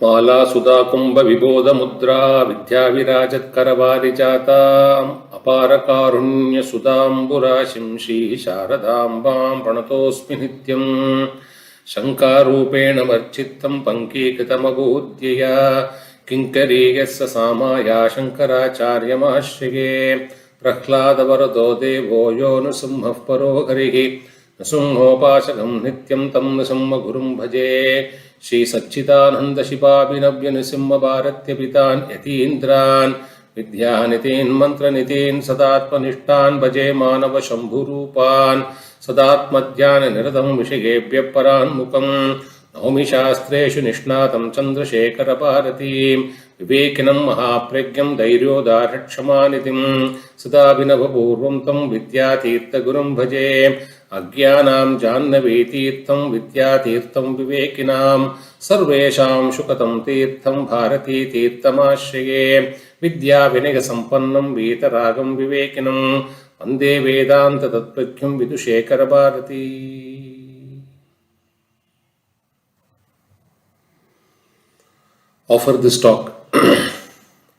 माला सुधा कुंभ विबोध मुद्रा विद्या विराजत करवारिजाता अपार कारुण्य सुधांबुराशिं श्री शारदांबां प्रणतोऽस्मि नित्यं शंकारूपेण मर्चित्तं पंकीकृतमबोध्यया किंकरीयस्य सामाया शंकराचार्यमाश्रये प्रह्लादवरदो देवो यो नृसिंहः परो हरिः नृसिंहोपासकं नित्यं तं नृसिंहगुरुं भजे श्री सच्चिदानंद शिवाभिनव्य नृसिंह भारत्यपितान् यतीन्द्रान् विद्यानितीन् मन्त्रनितीन् सदात्मनिष्ठान् भजे मानव शम्भुरूपान् सदात्मध्यान निरतं विषयेभ्यः परान्मुखम् नौमि शास्त्रेषु निष्णातं चन्द्रशेखर भारतीं विवेकिनं महाप्रज्ञं धैर्योदारक्षमानिधिं सदाभिनवपूर्वं तं विद्यातीर्थगुरुं भजे अज्ञानां जाह्नवीतीर्थं विद्यातीर्थं विवेकिनां सर्वेषां सुखतं तीर्थं भारतीतीर्थमाश्रये विद्याविनयसम्पन्नं वीतरागं विवेकिनं वन्दे वेदान्ततत्त्वज्ञं Vidushekhar Bharti. Offer this talk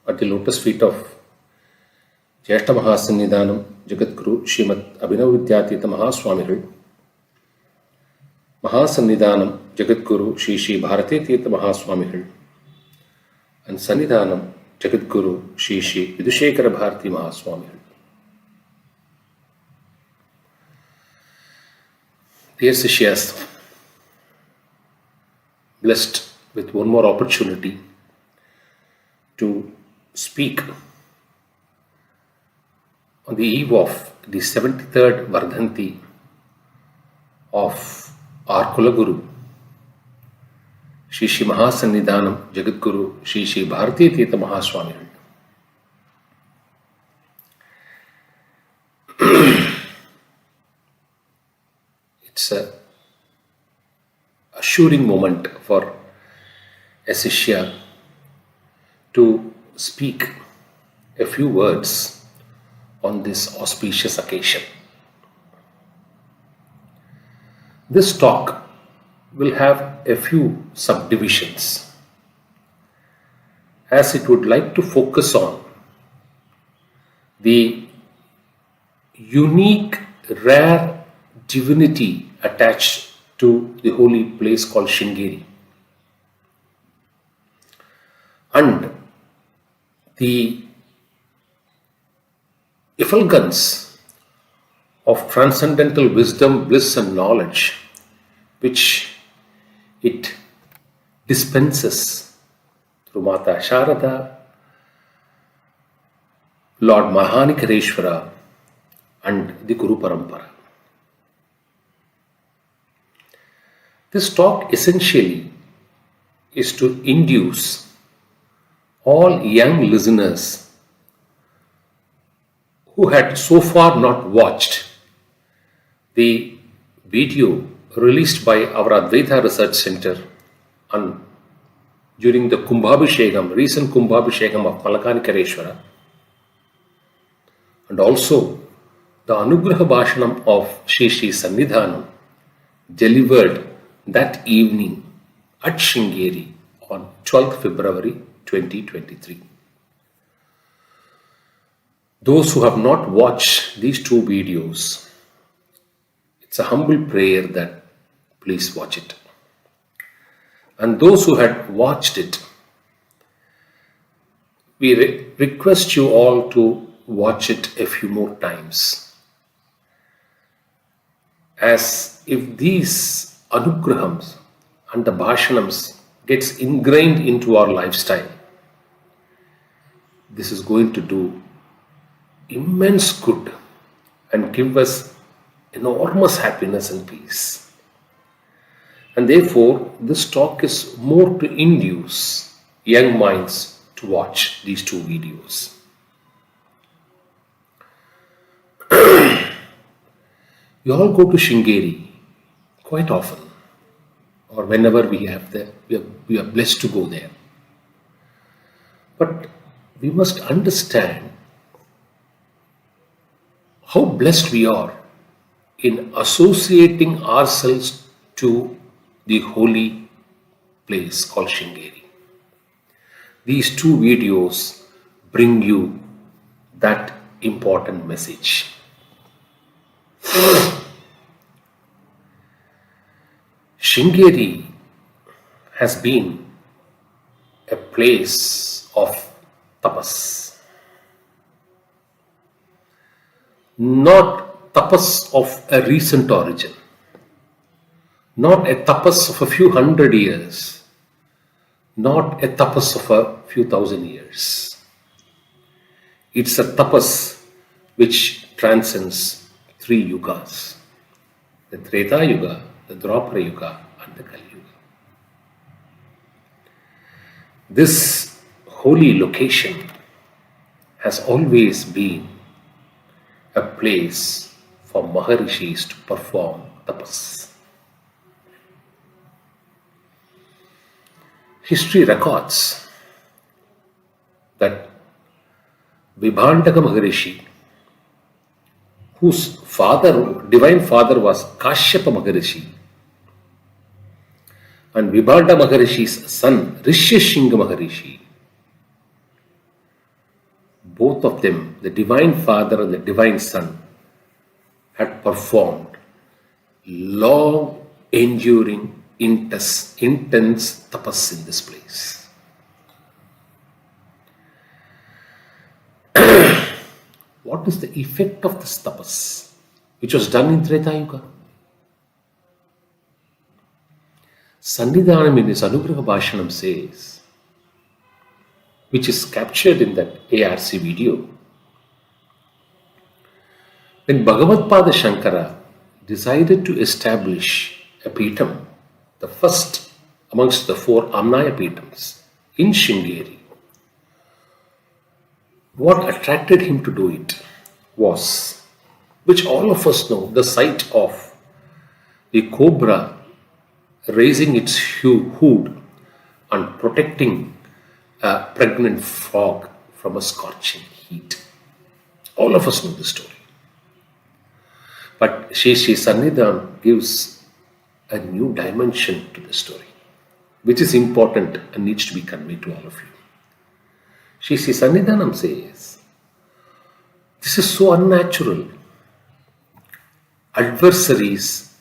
at the lotus feet of Jyeshta Mahasannidhanam Jagadguru Srimad Abhinavvidyatita Mahaswamigal, Mahasannidhanam Jagadguru Shri Bharati Tirtha Mahaswamigal, and Sannidhanam Jagadguru Shri Vidushekara Bharati Mahaswamigal. Dear Rishyas, blessed with one more opportunity to speak on the eve of the 73rd Vardhanti of our Kulaguru, Shri Mahasannidhanam Jagadguru Shri Bharati Tirtha Mahaswamigal. It's a assuring moment for a Shishya to speak a few words on this auspicious occasion. This talk will have a few subdivisions, as it would like to focus on the unique, rare divinity attached to the holy place called Sringeri, and the effulgence of transcendental wisdom, bliss and knowledge which it dispenses through Mata Sharada, Lord Malahanikaraeswara and the Guru Parampara. This talk essentially is to induce all young listeners who had so far not watched the video released by our Advaita Research Center during the recent Kumbhabhishekam of Malahanikaraeswara, and also the Anugraha Bashanam of Sri Sannidhanam delivered that evening at Sringeri on 12th February 2023. Those who have not watched these two videos, it's a humble prayer that please watch it. And those who had watched it, we request you all to watch it a few more times, as if these anugrahams and the Bashanams gets ingrained into our lifestyle, this is going to do immense good and give us enormous happiness and peace. And therefore, this talk is more to induce young minds to watch these two videos. We all go to Sringeri quite often, or whenever we are blessed to go there. But we must understand how blessed we are in associating ourselves to the holy place called Sringeri. these two videos bring you that important message. Sringeri has been a place of tapas. Not tapas of a recent origin, not a tapas of a few hundred years, not a tapas of a few thousand years. It's a tapas which transcends 3 yugas: the Treta Yuga, the Dwapara Yuga, and the Kali Yuga. This holy location has always been a place for Maharishis to perform tapas. History records that Vibhandaka Maharishi, whose divine father was Kashyapa Maharishi, and Vibhandaka Maharishi's son RishyaSringa Maharishi, both of them, the divine father and the divine son, had performed long, enduring, intense tapas in this place. What is the effect of this tapas, which was done in Treta Yuga? Sannidhanam in his Anugraha Bashanam says, which is captured in that ARC video, when Bhagavad-pada Shankara decided to establish a Peetham, the first amongst the 4 Amnaya Peethams in Sringeri, what attracted him to do it was, which all of us know, the sight of the cobra raising its hood and protecting a pregnant frog from a scorching heat. All of us know the story. But Sri Sannidhanam gives a new dimension to the story, which is important and needs to be conveyed to all of you. Sri Sannidhanam says, this is so unnatural. Adversaries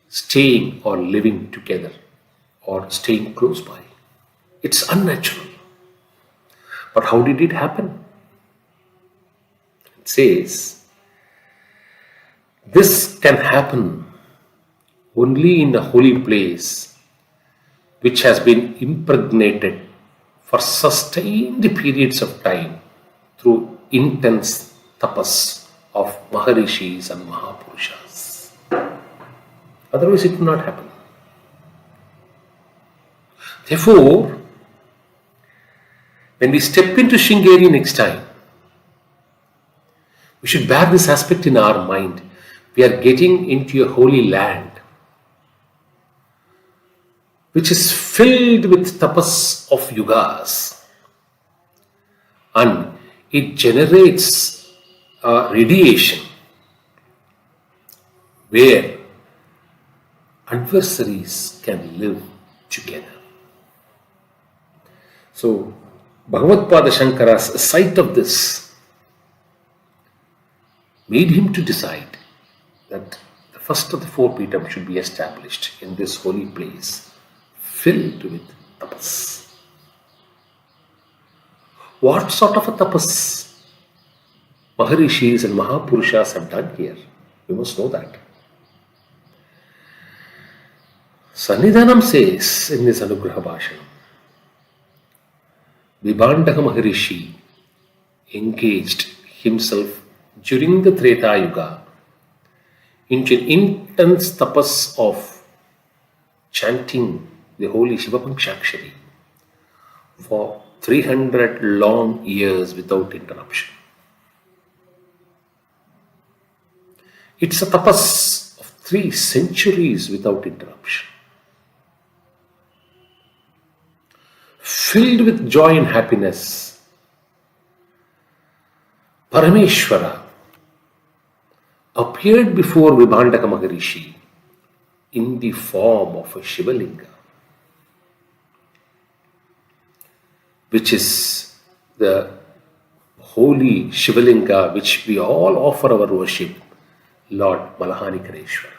staying or living together or staying close by. It's unnatural. But how did it happen? It says, this can happen only in a holy place which has been impregnated for sustained periods of time through intense tapas of Maharishis and Mahapurushas. Otherwise it will not happen. Therefore, when we step into Sringeri next time, we should bear this aspect in our mind. We are getting into a holy land which is filled with tapas of yugas, and it generates a radiation where adversaries can live together. So, Bhagavad-pada Shankara's sight of this made him to decide that the first of the 4 Peethams should be established in this holy place filled with tapas. What sort of a tapas Maharishis and Mahapurushas have done here? We must know that. Sannidhanam says in this Anugraha Bhashanam, Vibhandaka Maharishi engaged himself during the Treta Yuga into an intense tapas of chanting the holy Shiva Panchakshari for 300 long years without interruption. It's a tapas of 3 centuries without interruption, filled with joy and happiness. Parameshwara appeared before Vibhandaka Maharishi in the form of a Shivalinga. which is the holy Shivalinga which we all offer our worship, Lord Malahanikaraeswara.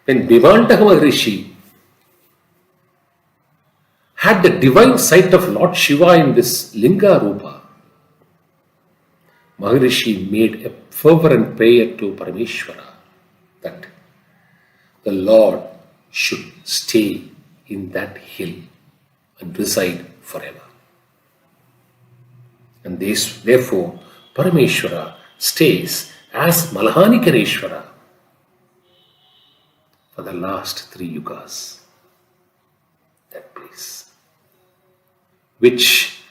When Vibhandaka Maharishi had the divine sight of Lord Shiva in this Linga Rupa, Maharishi made a fervent prayer to Parameshwara that the Lord should stay in that hill and reside forever. And therefore, Parameshwara stays as Malahanikaraeswara for the last 3 Yugas. That place, which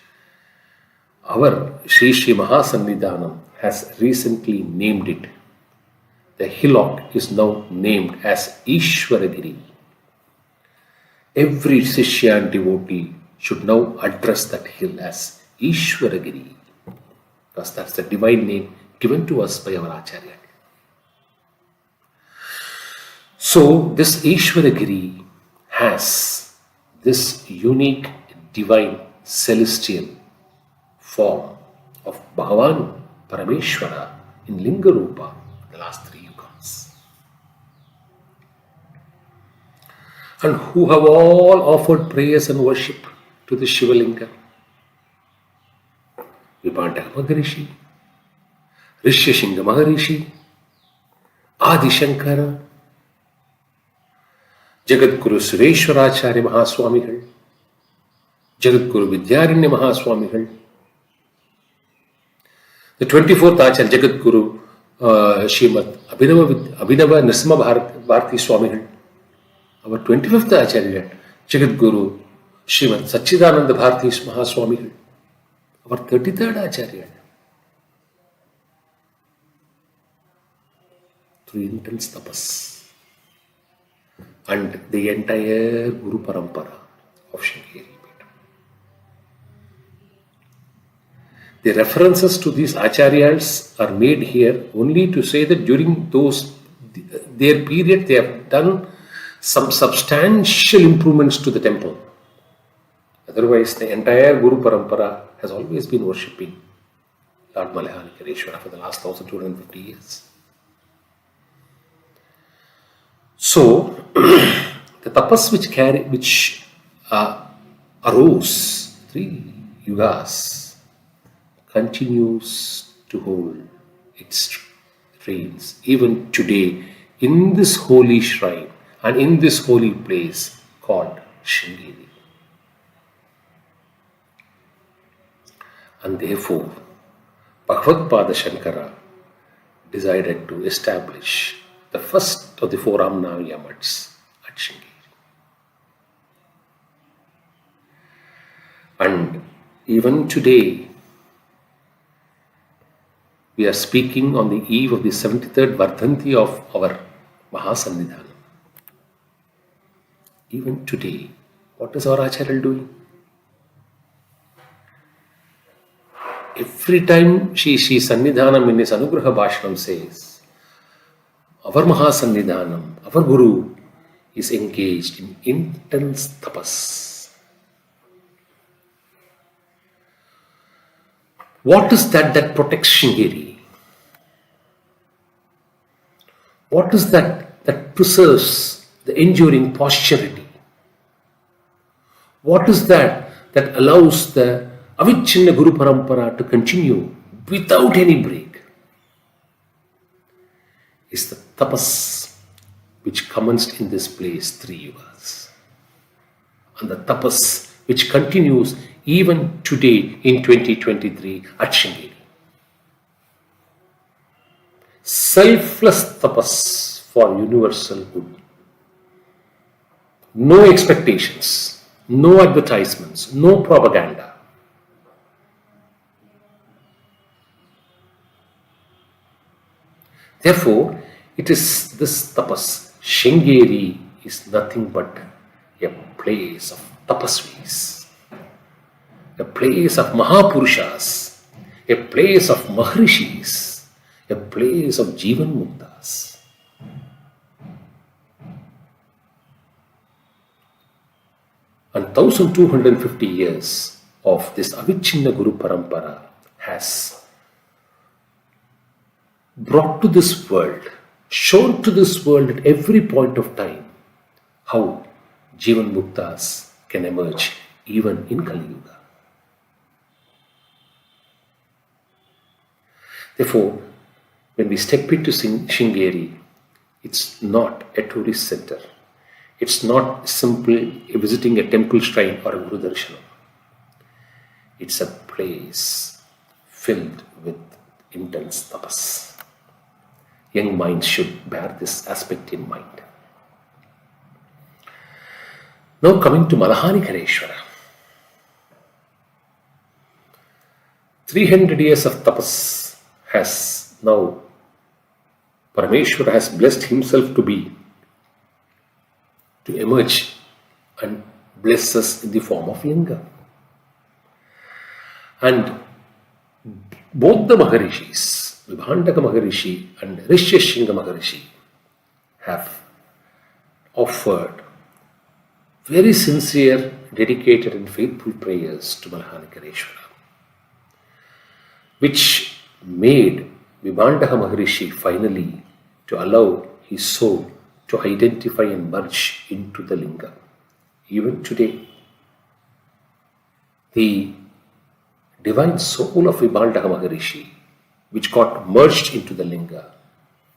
our Sri Sri Mahasannidham has recently named it. The hillock is now named as Ishwaragiri. Every Shishya and devotee should now address that hill as Ishwaragiri, because that's the divine name given to us by our Acharya. So this Ishwaragiri has this unique divine celestial form of Bhagavan Parameshwara in Linga Rupa, the last 3 Yugas, and who have all offered prayers and worship to the Shivalinga. Vibhandaka Maharishi, RishyaSringa Maharishi, Adi Shankara, Jagadguru Sureshwaracharya Mahaswamigal, Jagadguru Vidyaranya Mahaswamigal, the 24th Acharya Jagadguru Srimad Abhinava Narasimha Bharati Swamigal, our 25th Acharya Jagadguru Srimad Satchidananda Bharati Mahaswamigal, our 33rd Acharya, through intense tapas, and the entire Guru Parampara of Sringeri. The references to these acharyas are made here only to say that during their period they have done some substantial improvements to the temple. Otherwise, the entire Guru Parampara has always been worshipping Lord Malahanikaraeswara for the last 1250 years. So, the tapas which arose 3 Yugas continues to hold its reigns even today in this holy shrine and in this holy place called Sringeri. And therefore, Bhagavad Shankara decided to establish the first of the 4 Amnaviya Mats at Sringeri. And even today, we are speaking on the eve of the 73rd Vardhanti of our Mahasannidham. Even today, what is our Acharya doing? Every time Sri Sannidhanam in his Anugraha Bashanam says, our Mahasannidhanam, our Guru, is engaged in intense tapas. What is that protects Sringeri? What is that preserves the enduring posterity? What is that allows the Avichinna Guru Parampara to continue without any break? Is the tapas which commenced in this place 3 Yugas, and the tapas which continues even today in 2023 at Sringeri. Selfless tapas for universal good. No expectations, no advertisements, no propaganda. Therefore, it is this tapas. Sringeri is nothing but a place of tapasvis, a place of Mahapurushas, a place of Maharishis, a place of Jivan Muktas. And 1250 years of this Avichinna Guru Parampara has brought to this world, shown to this world at every point of time, how Jivan Muktas can emerge even in Kali Yuga. Therefore, when we step into Sringeri, it's not a tourist center. It's not simply visiting a temple shrine or a Guru Darshanam. It's a place filled with intense tapas. Young minds should bear this aspect in mind. Now coming to Malahanikaraeswara. 300 years of tapas has now, Parameshwara has blessed himself to emerge and bless us in the form of linga. And both the Maharishis, Vibhandaka Maharishi and RishyaSringa Maharishi, have offered very sincere, dedicated and faithful prayers to Malahanikaraeswara, which made Vibhandaka Maharishi finally to allow his soul to identify and merge into the linga. Even today, the divine soul of Vibhandaka Maharishi, which got merged into the linga,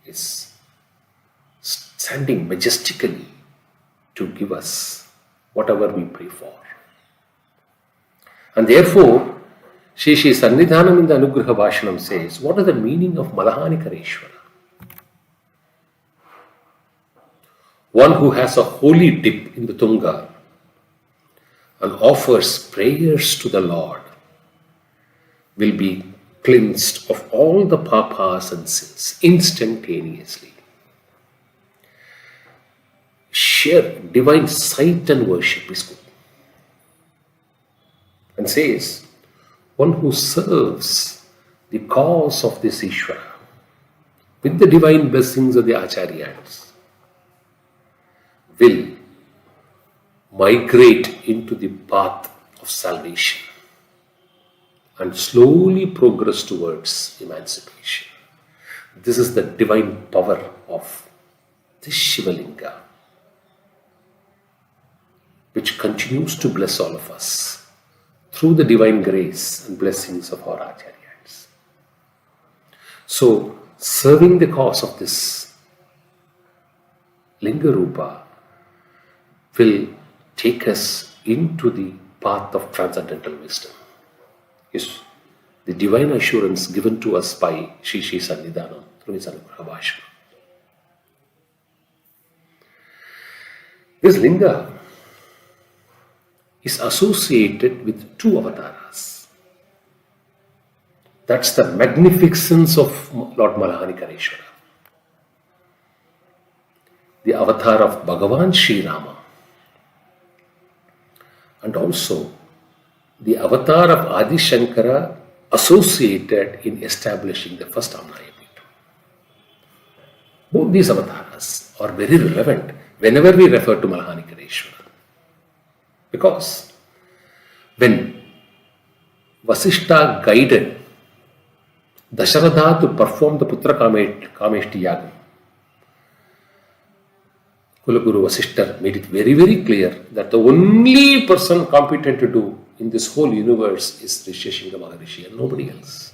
is standing majestically to give us whatever we pray for. And therefore, Shri Sannidhanam in the Anugraha Bashanam says, what is the meaning of Malahanikaraeswara? One who has a holy dip in the Tunga and offers prayers to the Lord will be cleansed of all the papas and sins instantaneously. Sheer divine sight and worship is good. And says, one who serves the cause of this Ishvara with the divine blessings of the Acharyas will migrate into the path of salvation and slowly progress towards emancipation. This is the divine power of this Shivalinga, which continues to bless all of us through the divine grace and blessings of our Acharyas. So, serving the cause of this Linga Rupa will take us into the path of transcendental wisdom. Is the divine assurance given to us by Shri Sannidhanam through his Anugraha Bhashma. This Linga is associated with two avatars. That's the magnificence of Lord Malahanikaraeswara. The avatar of Bhagavan Sri Rama, and also the avatar of Adi Shankara associated in establishing the first Amnayapita. Both these avatars are very relevant whenever we refer to Malahanikaraeswara. Because when Vasishta guided Dasharatha to perform the Putra Kameshti Yagam, Kulaguru Vasishta made it very, very clear that the only person competent to do in this whole universe is RishyaSringa Maharishi and nobody else.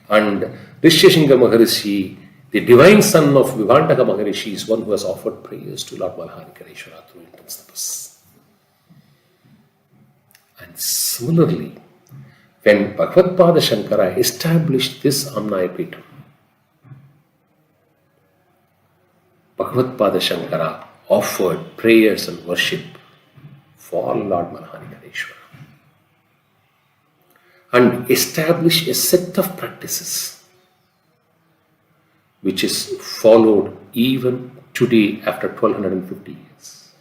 And RishyaSringa Maharishi, the divine son of Vibhandaka Maharishi, is one who has offered prayers to Lord Malahanikaraeswara through intense tapas. And similarly, when Bhagavad Shankara established this Amnayapitam, Bhagavad Shankara offered prayers and worship for Lord Malahanikaraeswara and established a set of practices which is followed even today after 1250 years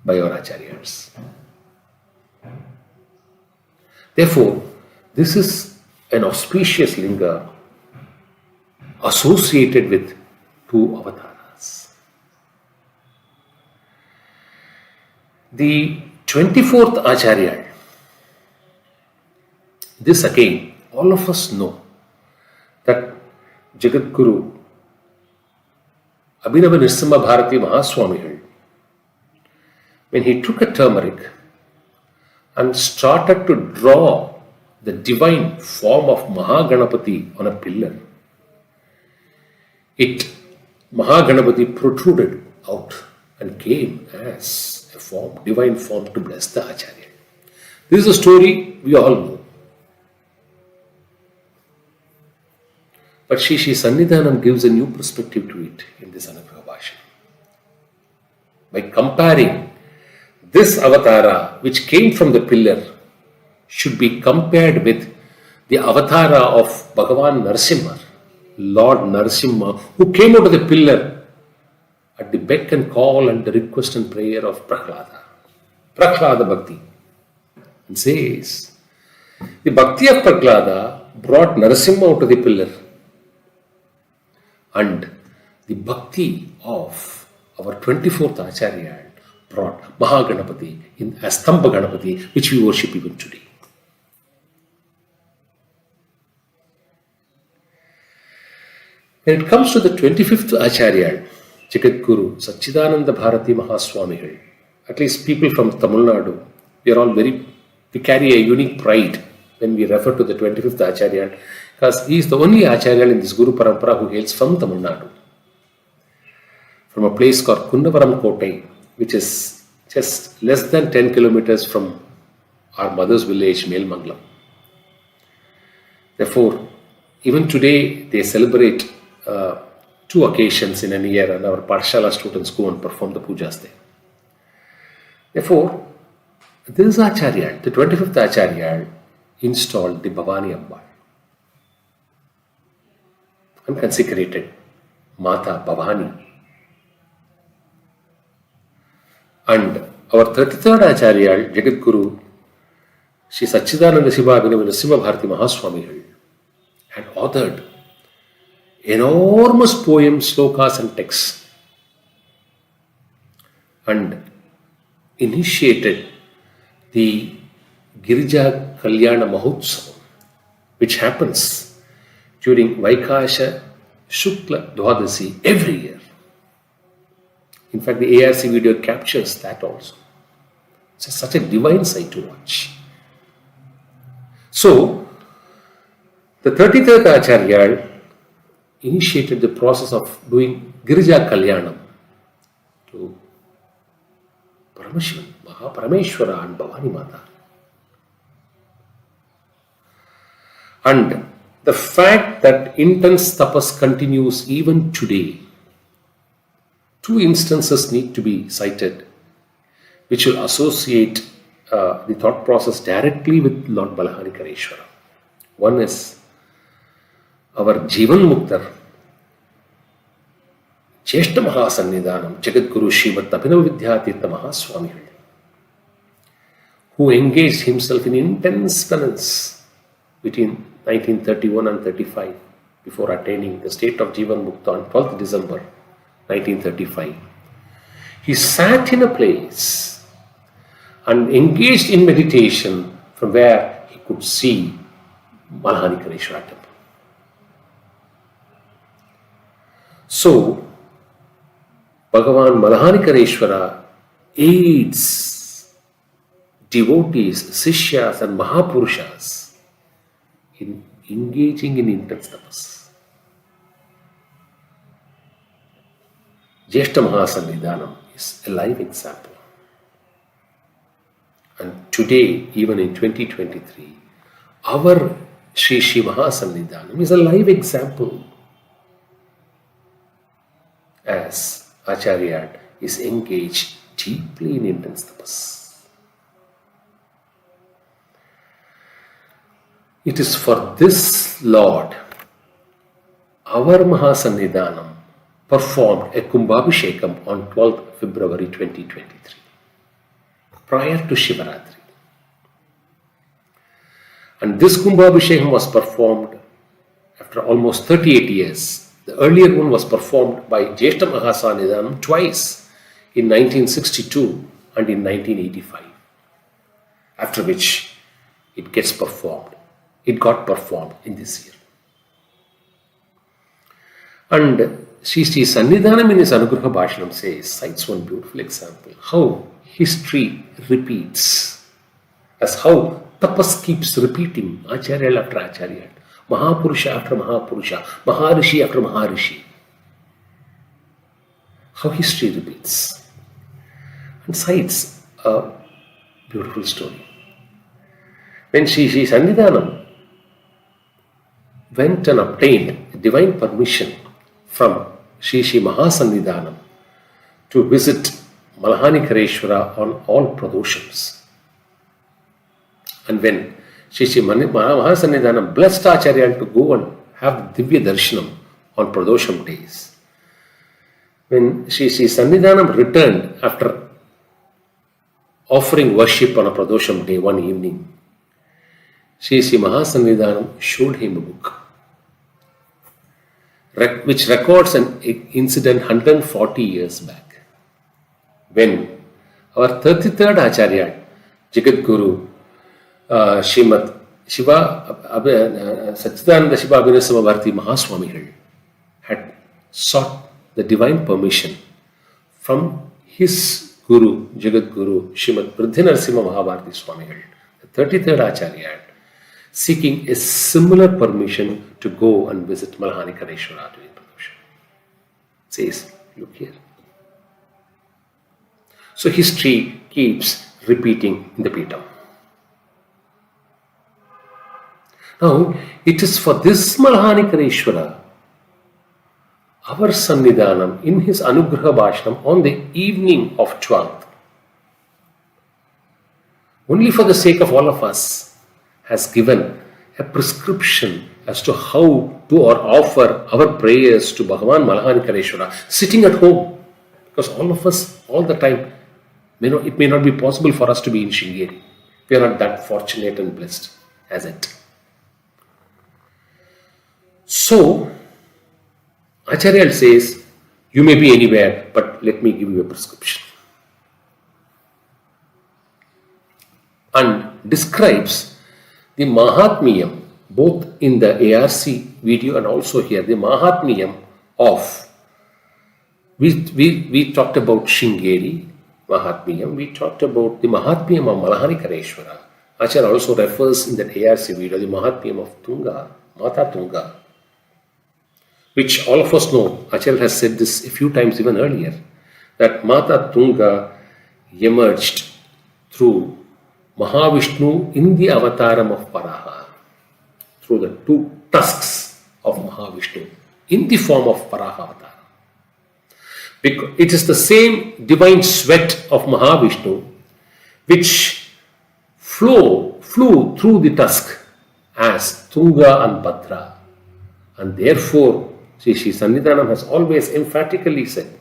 by our Acharyas. Therefore, this is an auspicious linga associated with two avatars. The 24th Acharya, this again, all of us know that Jagadguru Abhinava Nrsimha Bharati Mahaswamigal, when he took a turmeric and started to draw the divine form of Mahaganapthi on a pillar, Mahaganapthi protruded out and came as a form, divine form, to bless the Acharya. This is a story we all know. But Sri Sannidhanam gives a new perspective to it in this Anugraha Bhasha. By comparing this avatara, which came from the pillar, should be compared with the avatara of Bhagavan Narasimha, Lord Narasimha, who came out of the pillar at the beck and call and the request and prayer of Prahlada Bhakti, and says, the Bhakti of Prahlada brought Narasimha out of the pillar, and the Bhakti of our 24th Acharya brought Mahaganapthi as Stambha Ganapati, which we worship even today. When it comes to the 25th Acharya, Jagadguru Satchidananda Bharati Mahaswamigal, at least people from Tamil Nadu, we carry a unique pride when we refer to the 25th Acharya, because he is the only Acharya in this Guru Parampara who hails from Tamil Nadu, from a place called Kunnavaram Kottai, which is just less than 10 kilometers from our mother's village, Melmangalam. Therefore, even today they celebrate 2 occasions in a year, and our Pathshala students go and perform the pujas there. Therefore, this Acharya, the 25th Acharya, installed the Bhavani Amba and consecrated Mata Bhavani. And our 33rd Acharya, Jagadguru Sri Satchidananda Shiva Abhinava Nrsimha Bharati Mahaswamigal, had authored enormous poems, slokas and texts, and initiated the Girija Kalyana Mahotsavam, which happens during Vaikasha Shukla Dwadasi every year. In fact, the ARC video captures that also. It's such a divine sight to watch. So, the 33rd Acharya initiated the process of doing Girija Kalyanam to Paramashivan, Mahaparameshwara and Bhavani Mata. And the fact that intense tapas continues even today, 2 instances need to be cited which will associate the thought process directly with Lord Malahanikaraeswara. One is our Jivan Muktar, Cheshta Mahasannidhanam, Jagadguru Srimad Abhinava Vidyatirtha Mahaswamigal, who engaged himself in intense penance between 1931 and 35 before attaining the state of Jivan Mukta on 12th December 1935. He sat in a place and engaged in meditation from where he could see Malahanikaraeswara temple. So, Bhagavan Malahanikaraeswara aids devotees, Sishyas and Mahapurushas in engaging in intense tapas. Jyeshta Mahasannidhanam is a live example. And today, even in 2023, our Sri Sri Mahasannidhanam is a live example as Acharya is engaged deeply in intense tapas. It is for this Lord, our Mahasannidhanam performed a Kumbhabhishekam on 12th February 2023, prior to Shivaratri. And this Kumbhabhishekam was performed after almost 38 years. The earlier one was performed by Jyeshta Mahasannidhanam twice, in 1962 and in 1985. After which it gets performed. It got performed in this year. And Sri Sannidhanam in his Anugraha Bashanam cites one beautiful example. How history repeats. As how tapas keeps repeating, Acharya after Acharya, Mahapurusha after Mahapurusha, Maharishi after Maharishi. How history repeats. And cites a beautiful story. When Sri Sannidhanam went and obtained divine permission from Sri Mahasannidham to visit Malahanikaraeswara on all pradoshams. And when Sri Mahasannidham blessed Acharya to go and have Divya Darshanam on pradosham days, when Sri Sannidhanam returned after offering worship on a pradosham day one evening, Sri Mahasannidham showed him a book which records an incident 140 years back, when our 33rd Acharya, Jagadguru, Srimad Shiva Satchidananda Shiva Abhinasama Bharati Mahaswamigal had sought the divine permission from his Guru, Jagadguru, Srimad Narasimha Avataram Swamigal, the 33rd Acharya, seeking a similar permission to go and visit Malahanikaraeswara during Pradosham. Says, look here. So history keeps repeating in the Peetham. Now, it is for this Malahanikaraeswara, our Sannidhanam, in his Anugraha Bashanam on the evening of 12th, only for the sake of all of us, has given a prescription as to how to or offer our prayers to Bhagavan Malahanikaraeswara sitting at home. Because all of us, all the time, it may not be possible for us to be in Sringeri. We are not that fortunate and blessed as it. So, Acharya says, you may be anywhere, but let me give you a prescription. And describes the Mahatmyam, both in the ARC video and also here, the Mahatmyam of, we talked about Sringeri Mahatmyam, we talked about the Mahatmyam of Malahanikaraeswara. Acharya also refers in that ARC video, the Mahatmyam of Tunga, Mata Tunga, which all of us know. Acharya has said this a few times even earlier, that Mata Tunga emerged through Mahavishnu in the avataram of Varaha, through the two tusks of Mahavishnu in the form of Varaha avatar. Because it is the same divine sweat of Mahavishnu which flew through the tusk as Tunga and Bhadra. And therefore, Sri Sannidhanam has always emphatically said,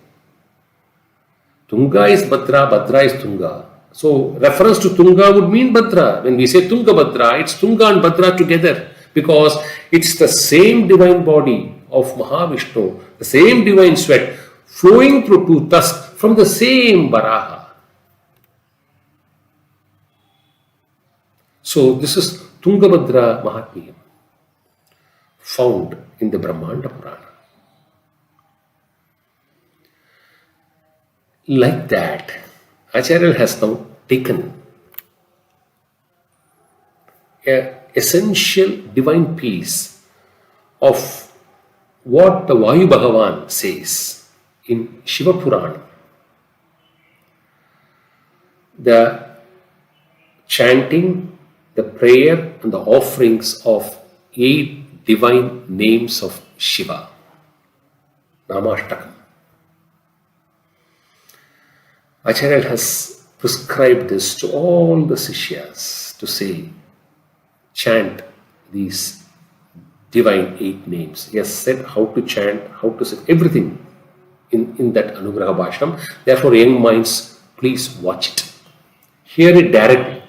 Tunga is Bhadra, Bhadra is Tunga. So, reference to Tunga would mean Bhadra. When we say Tunga Bhadra, it's Tunga and Bhadra together, because it's the same divine body of Mahavishnu, the same divine sweat flowing through two tusks from the same Varaha. So, this is Tungabhadra Mahatmyam, found in the Brahmanda Purana. Like that, Acharya has now taken an essential divine piece of what the Vayu Bhagavan says in Shiva Purana. The chanting, the prayer and the offerings of 8 divine names of Shiva, Namashtakam. Acharya has prescribed this to all the Sishyas to say, chant these divine 8 names. He has said how to chant, how to say everything in that Anugraha Bashanam. Therefore, young minds, please watch it. Hear it directly.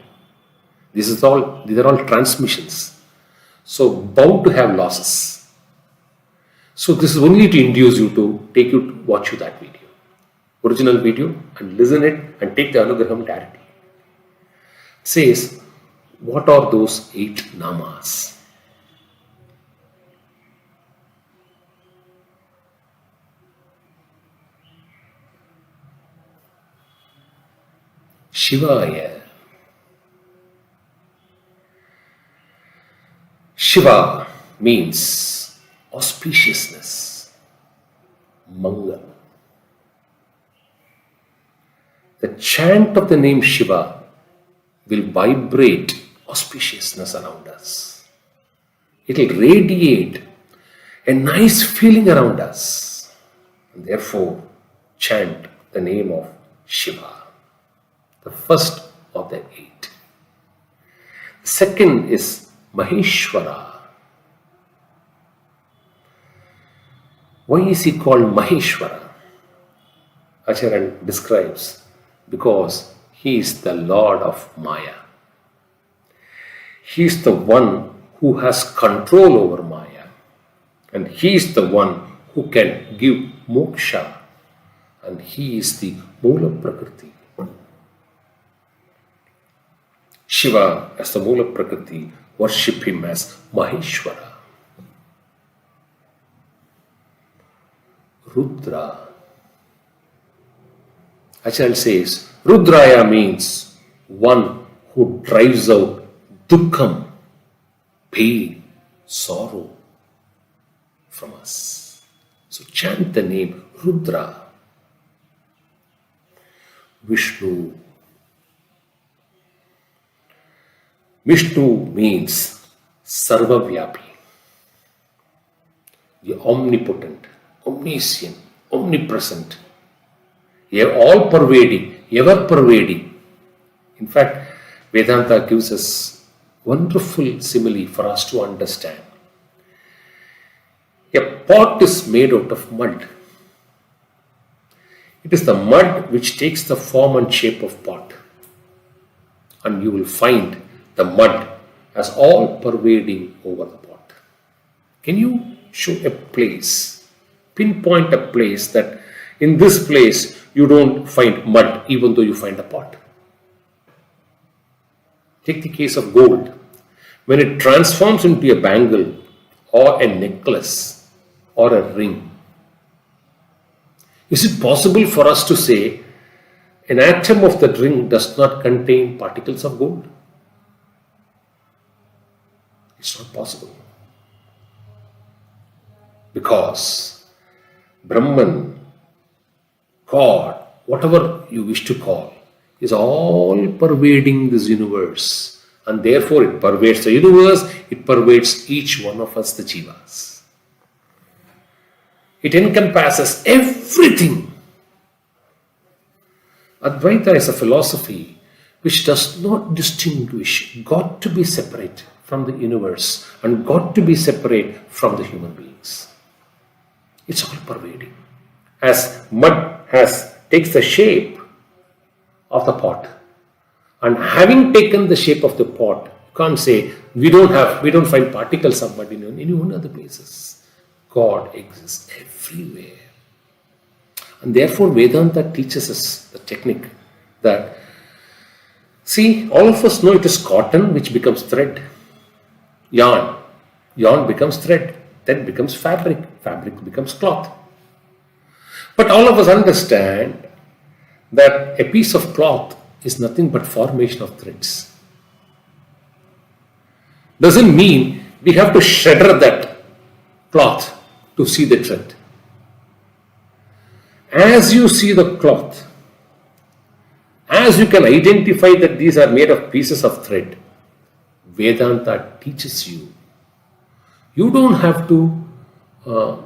These are all transmissions. So, bound to have losses. So, this is only to induce you to watch that video. original video and listen it and take the Anugraham directly. It says, what are those 8 namas? Shivaya. Shiva means auspiciousness, Mangal. The chant of the name Shiva will vibrate auspiciousness around us. It will radiate a nice feeling around us. And therefore, chant the name of Shiva, the first of the 8. The second is Maheshwara. Why is he called Maheshwara? Acharan describes, because he is the Lord of Maya. He is the one who has control over Maya, and he is the one who can give moksha, and he is the Mula Prakriti. Shiva as the Mula Prakriti, worship him as Maheshwara. Rudra. Acharya says, Rudraya means one who drives out dukkham, pain, sorrow from us. So chant the name Rudra. Vishnu. Vishnu means Sarvavyapi, the omnipotent, omniscient, omnipresent, all pervading, ever pervading. In fact, Vedanta gives us wonderful simile for us to understand. A pot is made out of mud. It is the mud which takes the form and shape of pot. And you will find the mud as all pervading over the pot. Can you show a place, pinpoint a place that in this place you don't find mud even though you find a pot? Take the case of gold. When it transforms into a bangle or a necklace or a ring, is it possible for us to say an atom of that ring does not contain particles of gold? It's not possible. Because Brahman, God, whatever you wish to call, is all pervading this universe. And therefore it pervades the universe, it pervades each one of us, the jivas. It encompasses everything. Advaita is a philosophy which does not distinguish God to be separate from the universe and God to be separate from the human beings. It's all pervading. As mud takes the shape of the pot, and having taken the shape of the pot, you can't say we don't find particles of mud in any one other places. God exists everywhere. And therefore Vedanta teaches us the technique that, see, all of us know it is cotton which becomes thread. Yarn becomes thread, then becomes fabric becomes cloth. But all of us understand that a piece of cloth is nothing but formation of threads. Doesn't mean we have to shredder that cloth to see the thread. As you see the cloth, as you can identify that these are made of pieces of thread, Vedanta teaches you. You don't have to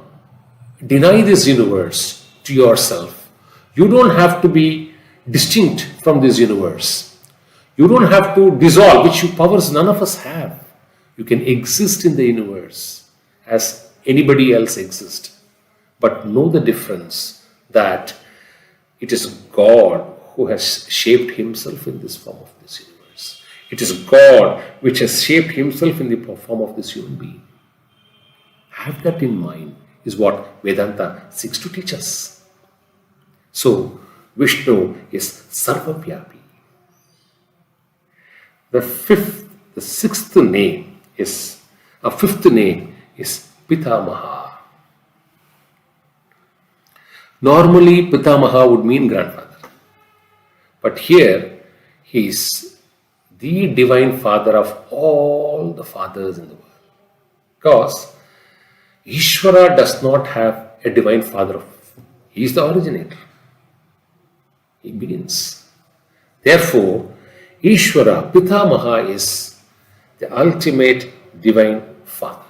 deny this universe to yourself. You don't have to be distinct from this universe. You don't have to dissolve, which powers none of us have. You can exist in the universe as anybody else exists. But know the difference that it is God who has shaped himself in this form of this universe. It is God which has shaped himself in the form of this human being. Have that in mind is what Vedanta seeks to teach us. So, Vishnu is Sarvavyapi. The fifth name is Pitamaha. Normally, Pitamaha would mean grandfather. But here, he is the divine father of all the fathers in the world. Because Ishvara does not have a divine father. He is the originator. He begins. Therefore, Ishvara, Pitamaha is the ultimate divine father.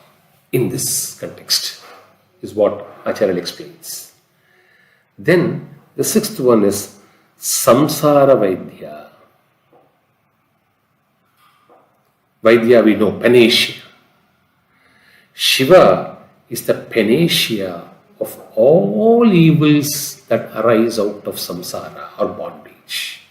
In this context is what Acharya explains. Then the sixth one is Samsara Vaidya. Vaidya we know, panacea. Shiva is the panacea of all evils that arise out of samsara or bondage.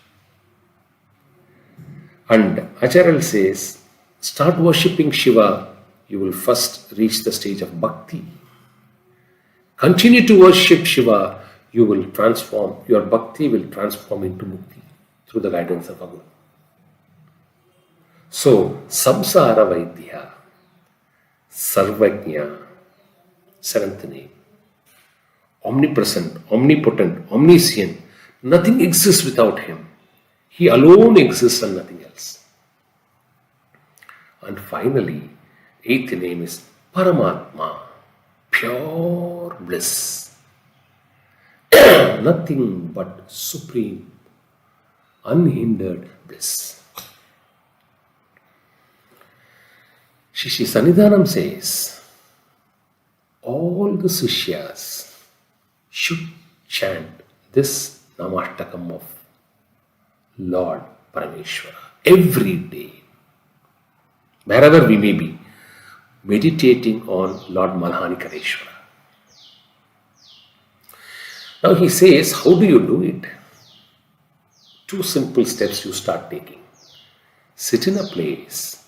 And Acharya says, start worshipping Shiva, you will first reach the stage of bhakti. Continue to worship Shiva, your bhakti will transform into mukti through the guidance of a guru. So, Samsara Vaidya, Sarvajna, seventh name. Omnipresent, omnipotent, omniscient. Nothing exists without him. He alone exists and nothing else. And finally, eighth name is Paramatma, pure bliss. Nothing but supreme, unhindered bliss. Shri Sannidhanam says, all the Sishyas should chant this Namashtakam of Lord Parameshwara every day, wherever we may be, meditating on Lord Malahanikaraeswara. Now he says, how do you do it? Two simple steps you start taking. Sit in a place.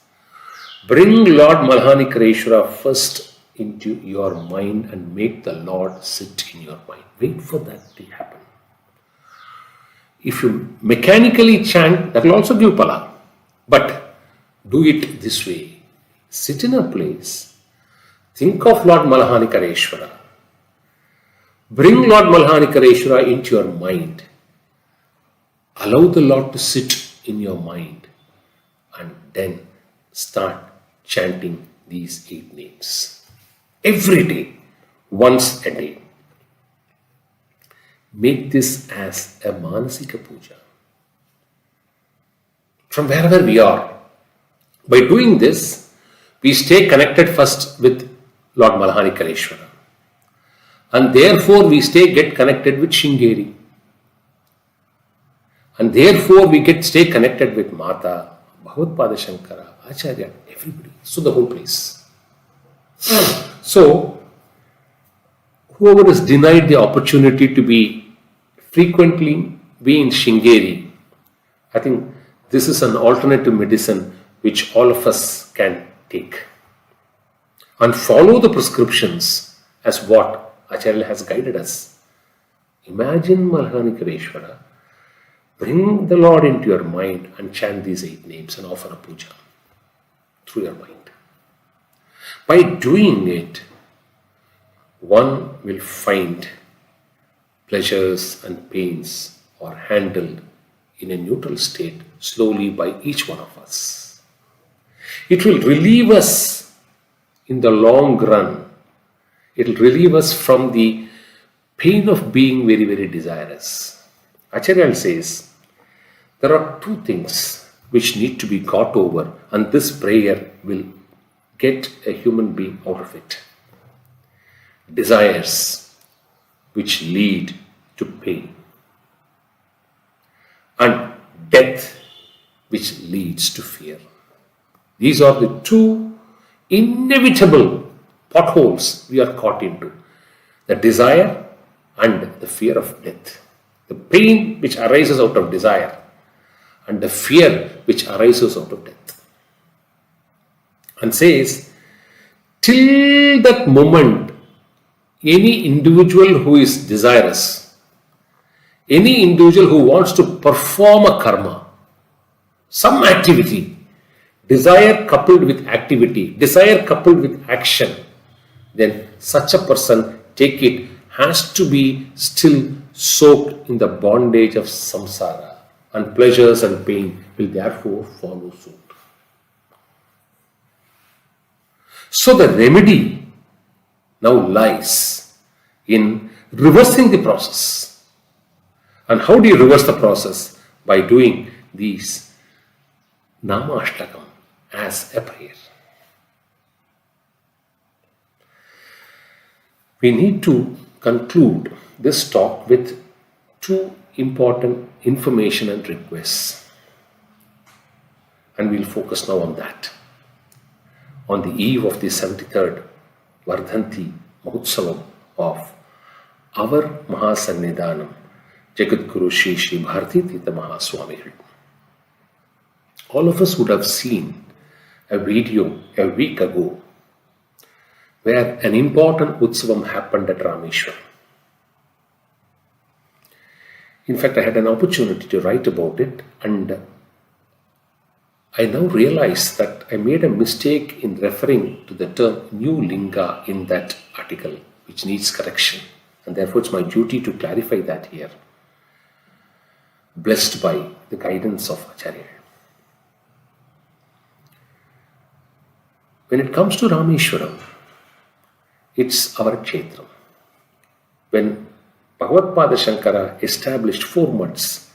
Bring Lord Malahanikaraeswara first into your mind and make the Lord sit in your mind. Wait for that to happen. If you mechanically chant, that will also give pala. But do it this way. Sit in a place. Think of Lord Malahanikaraeswara. Bring Lord Malahanikaraeswara into your mind. Allow the Lord to sit in your mind. And then start chanting these 8 names. Every day, once a day. Make this as a Manasika Puja. From wherever we are. By doing this, we stay connected first with Lord Malahanikaraeswara. And therefore we get connected with Sringeri. And therefore we stay connected with Mata, Bhagavad Shankara, Acharya, everybody. So the whole place. So, whoever is denied the opportunity to be frequently in Sringeri, I think this is an alternative medicine which all of us can take. And follow the prescriptions as what Acharya has guided us. Imagine Malahanikaraeswara, bring the Lord into your mind and chant these 8 names and offer a puja through your mind. By doing it, one will find pleasures and pains are handled in a neutral state slowly by each one of us. It will relieve us in the long run. It will relieve us from the pain of being very, very desirous. Acharya says, there are 2 things which need to be got over, and this prayer will get a human being out of it. Desires which lead to pain, and death which leads to fear. These are the 2 inevitable potholes we are caught into. The desire and the fear of death. The pain which arises out of desire and the fear which arises out of death. And says, till that moment, any individual who is desirous Any individual who wants to perform a karma, some activity, desire coupled with activity, desire coupled with action, then such a person, take it, has to be still soaked in the bondage of samsara, and pleasures and pain will therefore follow suit. So the remedy now lies in reversing the process. And how do you reverse the process? By doing these Nama Ashtakam as a prayer. We need to conclude this talk with two important information and requests. And we'll focus now on that. On the eve of the 73rd Vardhanti Utsavam of our Mahasannidhanam, Jagadguru Shri Bharati Mahaswamigal. All of us would have seen a video a week ago where an important Utsavam happened at Rameswaram. In fact, I had an opportunity to write about it, and I now realize that I made a mistake in referring to the term new linga in that article, which needs correction, and therefore it's my duty to clarify that here, blessed by the guidance of Acharya. When it comes to Rameswaram, it's our Kshetram. When Bhagavad Shankara established 4 mutts,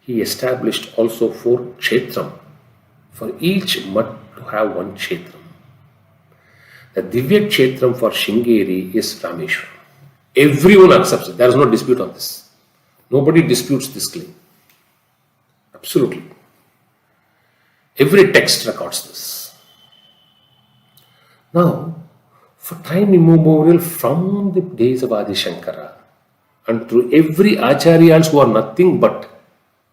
he established also 4 Kshetram, for each mutt to have 1 Kshetram. The Divya Kshetram for Sringeri is Rameswaram. Everyone accepts it. There is no dispute on this. Nobody disputes this claim. Absolutely. Every text records this. Now, for time immemorial, from the days of Adi Shankara, and through every acharyas who are nothing but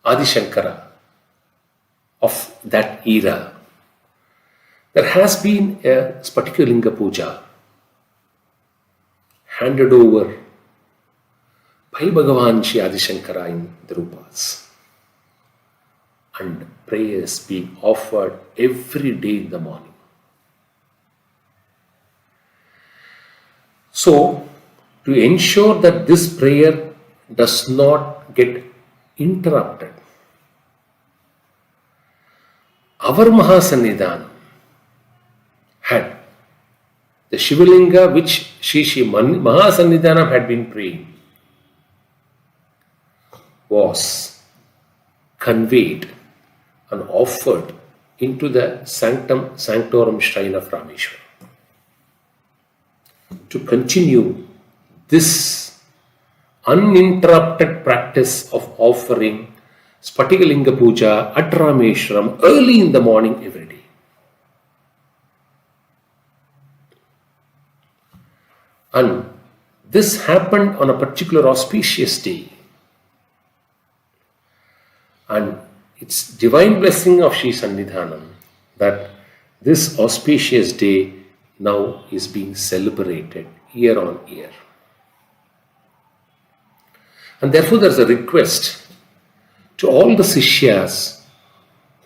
Adi Shankara of that era, there has been a Spatika Puja handed over by Bhagavan Shri Adi Shankara in the Rupas, and prayers being offered every day in the morning. So, to ensure that this prayer does not get interrupted, our Mahasannidham had the Shivalinga which Shri Mahasannidhanam had been praying was conveyed and offered into the Sanctum Sanctorum Shrine of Rameswaram. To continue this uninterrupted practice of offering Spatikalinga Puja at Rameswaram early in the morning every day. And this happened on a particular auspicious day. And it's divine blessing of Sri Sannidhanam that this auspicious day now is being celebrated year on year. And therefore there is a request to all the Sishyas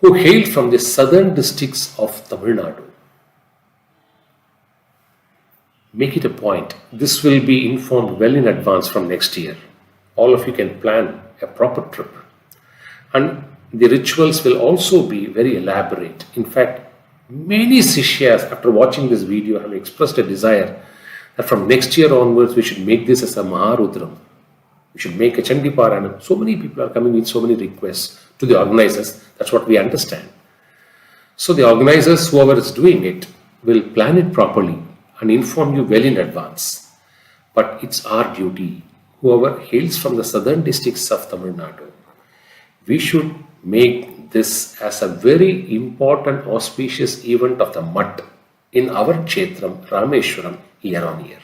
who hail from the southern districts of Tamil Nadu. Make it a point. This will be informed well in advance from next year. All of you can plan a proper trip. And the rituals will also be very elaborate. In fact, many Sishyas, after watching this video, have expressed a desire that from next year onwards we should make this as a Maharudram. We should make a Chandi Paranam. So many people are coming with so many requests to the organizers. That's what we understand. So the organizers, whoever is doing it, will plan it properly and inform you well in advance. But it's our duty, whoever hails from the southern districts of Tamil Nadu, we should make this as a very important auspicious event of the Mutt in our Kshetram, Rameswaram, year on year.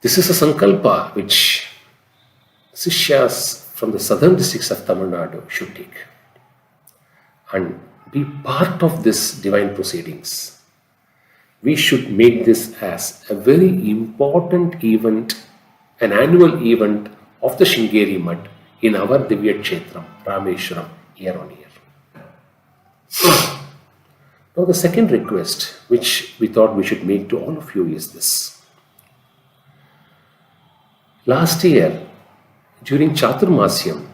This is a sankalpa which Sishyas from the southern districts of Tamil Nadu should take and be part of this divine proceedings. We should make this as a very important event an annual event of the Sringeri mud in our Divya Kshetram, Rameswaram, year on year. Now the second request which we thought we should make to all of you is this. Last year, during Chaturmasyam,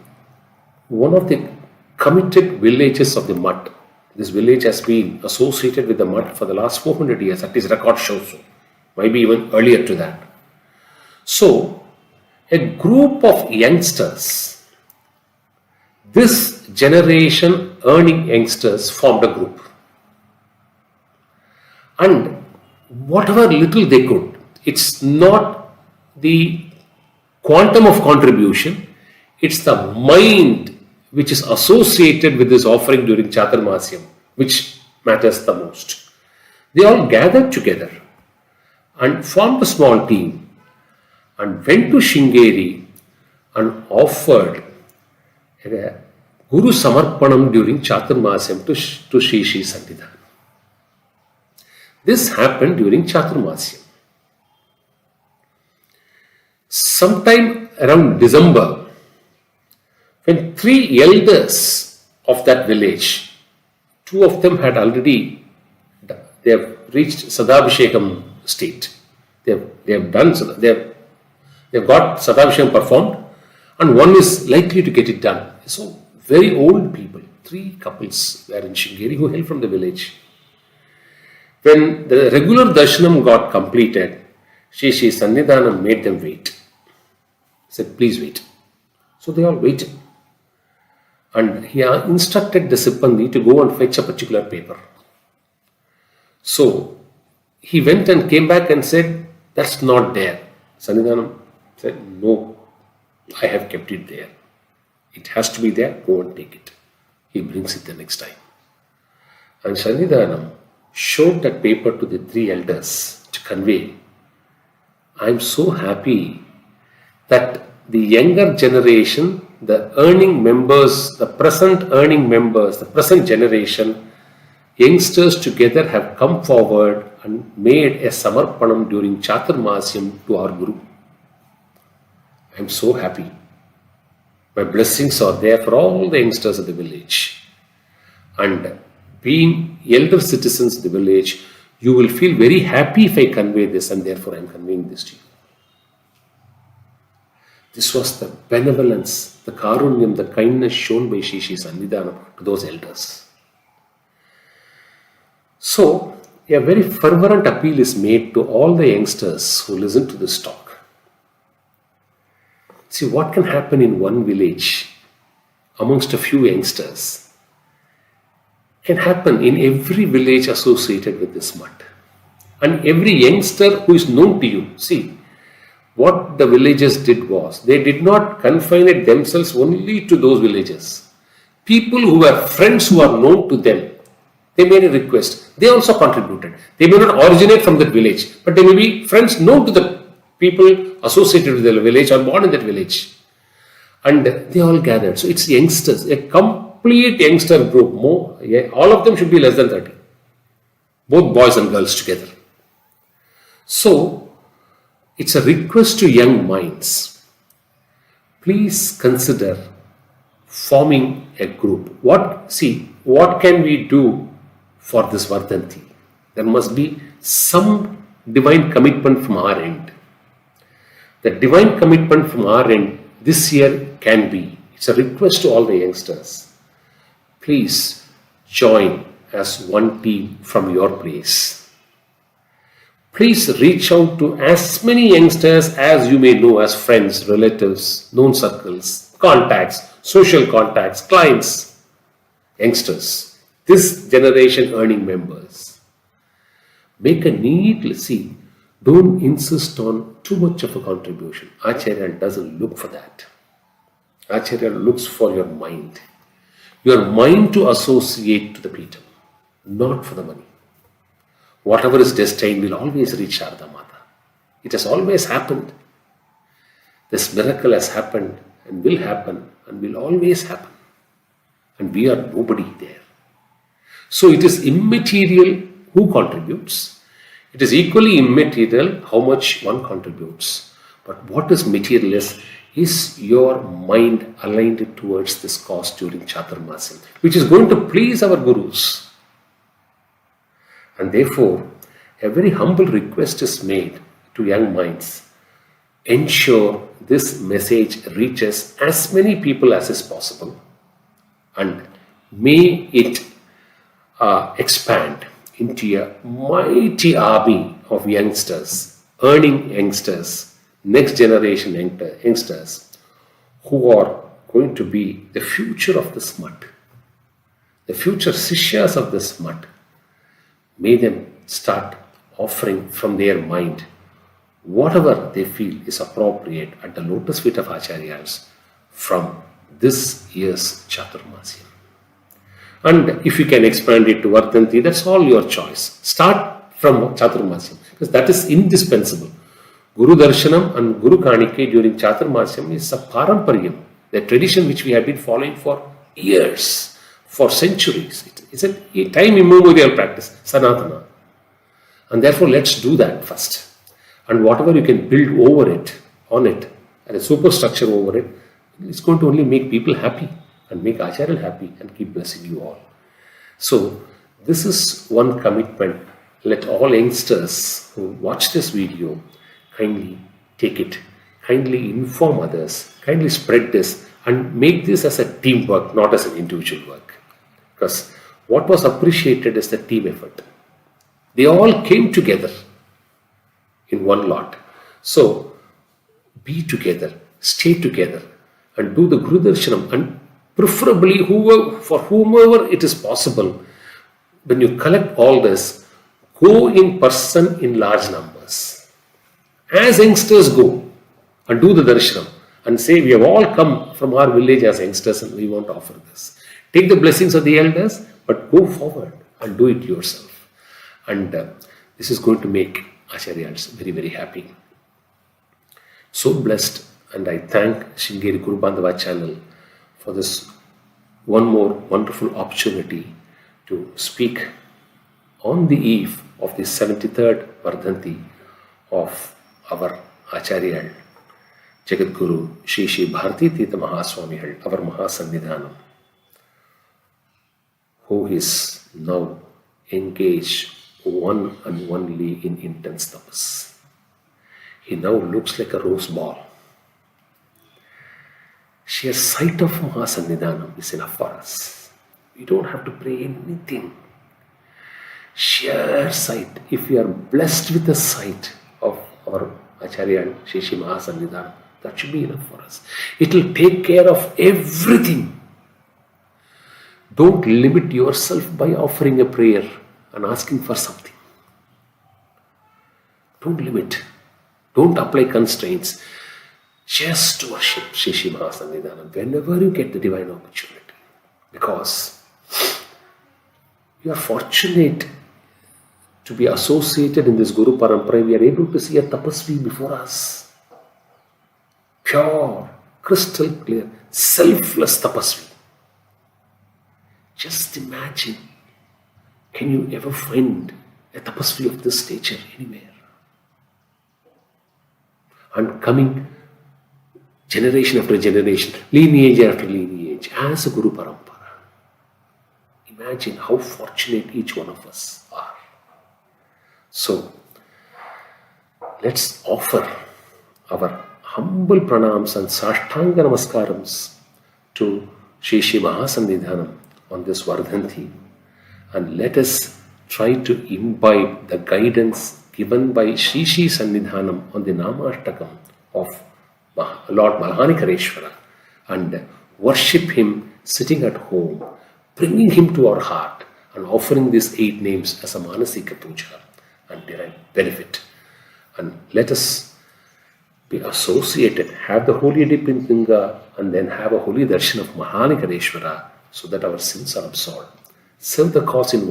one of the committed villages of the mud, this village has been associated with the mud for the last 400 years, at least record shows so, maybe even earlier to that. So, a group of youngsters, this generation earning youngsters formed a group. And whatever little they could, it's not the quantum of contribution, it's the mind which is associated with this offering during Chaturmasyam, which matters the most. They all gathered together and formed a small team and went to Sringeri and offered a Guru Samarpanam during Chaturmasyam to Sri Sannidhanam. This happened during Chaturmasyam. Sometime around December, when 3 elders of that village, 2 of them had already, they have reached Sadabhishekam state. They have got Sadabhishekam performed, and one is likely to get it done. So very old people, 3 couples were in Sringeri who hail from the village. When the regular darshanam got completed, Sri Sannidhanam made them wait. He said, please wait. So they all waited. And he instructed the Sippandi to go and fetch a particular paper. So he went and came back and said, that's not there. Sannidhanam said, no, I have kept it there. It has to be there, go and take it. He brings it the next time. And Sannidhanam showed that paper to the 3 elders to convey, I am so happy that the younger generation, the earning members, the present earning members, the present generation, youngsters together have come forward and made a Samarpanam during Chaturmasyam to our Guru. I am so happy. My blessings are there for all the youngsters of the village. And being elder citizens of the village, you will feel very happy if I convey this, and therefore I am conveying this to you. This was the benevolence, the karunyam, the kindness shown by Sri Sannidhanam to those elders. So, a very fervent appeal is made to all the youngsters who listen to this talk. See, what can happen in one village amongst a few youngsters can happen in every village associated with this mud. And every youngster who is known to you, see, what the villagers did was, they did not confine it themselves only to those villages. People who were friends who are known to them, they made a request. They also contributed. They may not originate from that village, but they may be friends known to the people associated with the village or born in that village. And they all gathered. So it's youngsters, a complete youngster group. All of them should be less than 30. Both boys and girls together. So it's a request to young minds. Please consider forming a group. What can we do for this Vardhanti? There must be some divine commitment from our end. The divine commitment from our end this year can be, it's a request to all the youngsters. Please join as one team from your place. Please reach out to as many youngsters as you may know as friends, relatives, known circles, contacts, social contacts, clients, youngsters. This generation earning members. Make a neat, don't insist on too much of a contribution. Acharya doesn't look for that. Acharya looks for your mind. Your mind to associate to the Peter, not for the money. Whatever is destined will always reach Sharda Mata. It has always happened. This miracle has happened and will always happen. And we are nobody there. So it is immaterial who contributes. It is equally immaterial how much one contributes. But what is materialist? Is your mind aligned towards this cause during Chaturmasya, which is going to please our gurus? And therefore, a very humble request is made to young minds. Ensure this message reaches as many people as is possible, and may it expand into a mighty army of youngsters, earning youngsters, next generation youngsters, who are going to be the future of this mutt, the future Sishyas of this mutt. May them start offering from their mind whatever they feel is appropriate at the lotus feet of Acharyas from this year's Chaturmasya. And if you can expand it to Vardhanti, that's all your choice. Start from Chaturmasya, because that is indispensable. Guru Darshanam and Guru Kanike during Chaturmasyam is a paramparyam, the tradition which we have been following for years, for centuries. It's a time immemorial practice, Sanatana. And therefore, let's do that first. And whatever you can build over it, on it, and a superstructure over it, it's going to only make people happy and make Acharya happy and keep blessing you all. So, this is one commitment. Let all youngsters who watch this video kindly take it, kindly inform others, kindly spread this, and make this as a teamwork, not as an individual work. Because what was appreciated is the team effort. They all came together in one lot. So, be together, stay together, and do the Guru Darshanam, and preferably for whomever it is possible, when you collect all this, go in person in large numbers. As youngsters go and do the darshanam and say, we have all come from our village as youngsters and we want to offer this. Take the blessings of the elders, but go forward and do it yourself. And this is going to make Acharyas very, very happy. So blessed, and I thank Sringeri Guru Bandhava channel for this one more wonderful opportunity to speak on the eve of the 73rd Vardhanti of our Acharya, Jagadguru, Shri Bharati Mahaswamigal, our Mahasannidham, who is now engaged one and only in intense tapas. He now looks like a rose ball. Sheer sight of Mahasannidhanam is enough for us. We don't have to pray anything. Sheer sight. If we are blessed with the sight of our Acharya Shri Mahasannidhanam, that should be enough for us. It will take care of everything. Don't limit yourself by offering a prayer and asking for something. Don't limit. Don't apply constraints. Just worship Shri Mahasannidhanam whenever you get the divine opportunity. Because you are fortunate to be associated in this Guru Parampara. We are able to see a tapasvi before us. Pure, crystal clear, selfless tapasvi. Just imagine, can you ever find a tapasvi of this nature anywhere? And coming generation after generation, lineage after lineage, as a Guru Parampara. Imagine how fortunate each one of us are. So, let's offer our humble pranams and sashtanga namaskarams to Shri Mahasannidhanam on this Vardhanti, and let us try to imbibe the guidance given by Shri Sannidhanam on the Namashtakam of Lord Malahanikaraeswara, and worship him sitting at home, bringing him to our heart and offering these 8 names as a Manasika Puja and derive benefit. And let us be associated, have the holy dip in Ganga, and then have a holy darshan of Malahanikaraeswara, so that our sins are absolved. Serve the cause in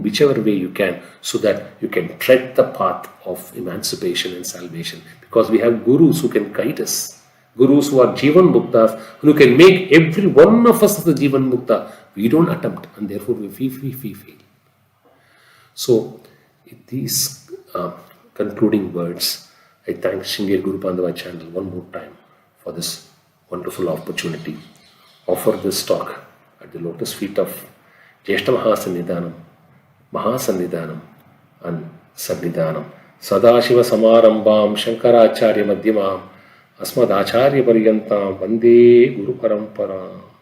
whichever way you can, so that you can tread the path of emancipation and salvation. Because we have gurus who can guide us, gurus who are Jivan Muktas, who can make every one of us the Jivan Mukta. We don't attempt, and therefore we fail. So, these concluding words, I thank Sringeri Guru Bandhava channel one more time for this wonderful opportunity. Offer this talk at the lotus feet of Jyeshta Mahasannidhanam and Sannidhanam. Sadashiva Samarambam Shankaracharya Madhyamam Asmadacharya Paryantam Vande Guru Paramparam.